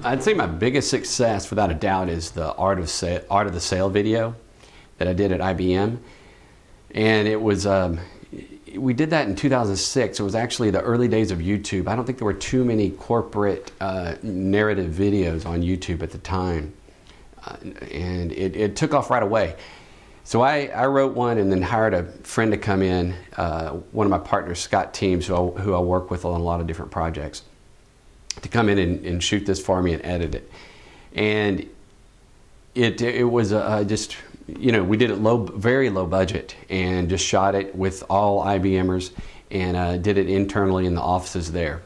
I'd say my biggest success, without a doubt, is the Art of the Sale video that I did at IBM. And it was, we did that in 2006. It was actually the early days of YouTube. I don't think there were too many corporate narrative videos on YouTube at the time. And it took off right away. So I wrote one and then hired a friend to come in, one of my partners, Scott Teams, who I work with on a lot of different projects, to come in and shoot this for me and edit it. And it was just, you know, we did it very low budget, and just shot it with all IBMers and did it internally in the offices there.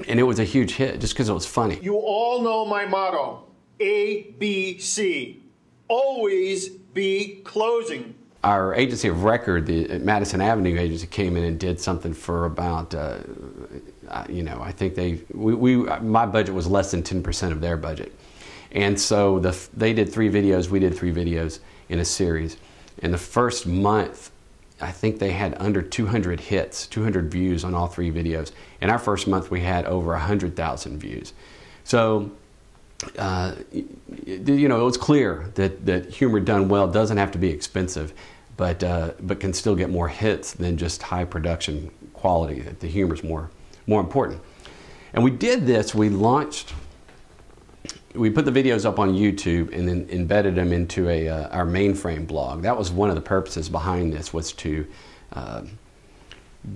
And it was a huge hit just because it was funny. You all know my motto, ABC, always be closing. Our agency of record, the Madison Avenue agency, came in and did something for about, you know, I think my budget was less than 10% of their budget. And so they did 3 videos, we did 3 videos in a series. In the first month, I think they had under 200 hits, 200 views on all 3 videos. In our first month, we had over 100,000 views. So, you know, it was clear that humor done well doesn't have to be expensive, but can still get more hits than just high production quality. That the humor's more important. And we did this. We put the videos up on YouTube and then embedded them into our mainframe blog. That was one of the purposes behind this, was to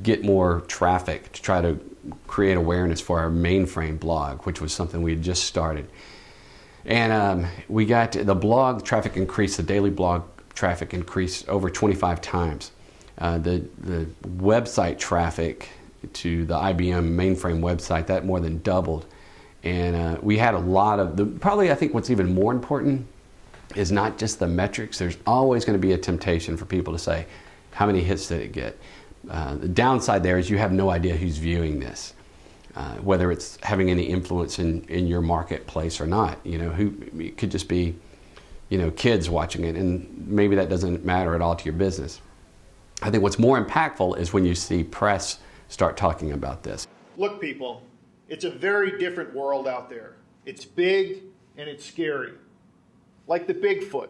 get more traffic, to try to create awareness for our mainframe blog, which was something we had just started. And we got the blog traffic increased, the daily blog traffic increased over 25 times. The website traffic to the IBM mainframe website, that more than doubled. And we had a lot of, probably I think what's even more important is not just the metrics. There's always going to be a temptation for people to say, how many hits did it get? The downside there is you have no idea who's viewing this, whether it's having any influence in your marketplace or not. You know, it could just be, you know, kids watching it, and maybe that doesn't matter at all to your business. I think what's more impactful is when you see press start talking about this. Look, people, it's a very different world out there. It's big and it's scary. Like the Bigfoot,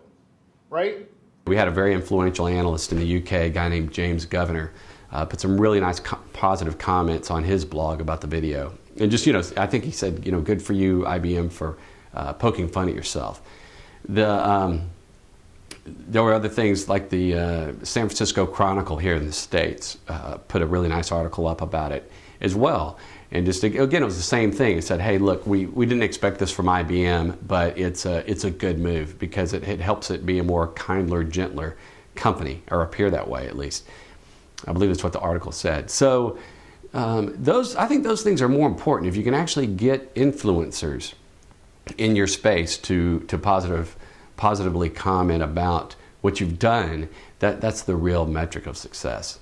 right? We had a very influential analyst in the UK, a guy named James Governor, put some really nice positive comments on his blog about the video. And just, you know, I think he said, you know, good for you, IBM, for poking fun at yourself. There were other things like the San Francisco Chronicle here in the States put a really nice article up about it as well. And just, again, it was the same thing. It said, hey, look, we didn't expect this from IBM, but it's a good move because it helps it be a more kindler, gentler company, or appear that way at least. I believe that's what the article said. So I think those things are more important. If you can actually get influencers in your space to positively comment about what you've done, that's the real metric of success.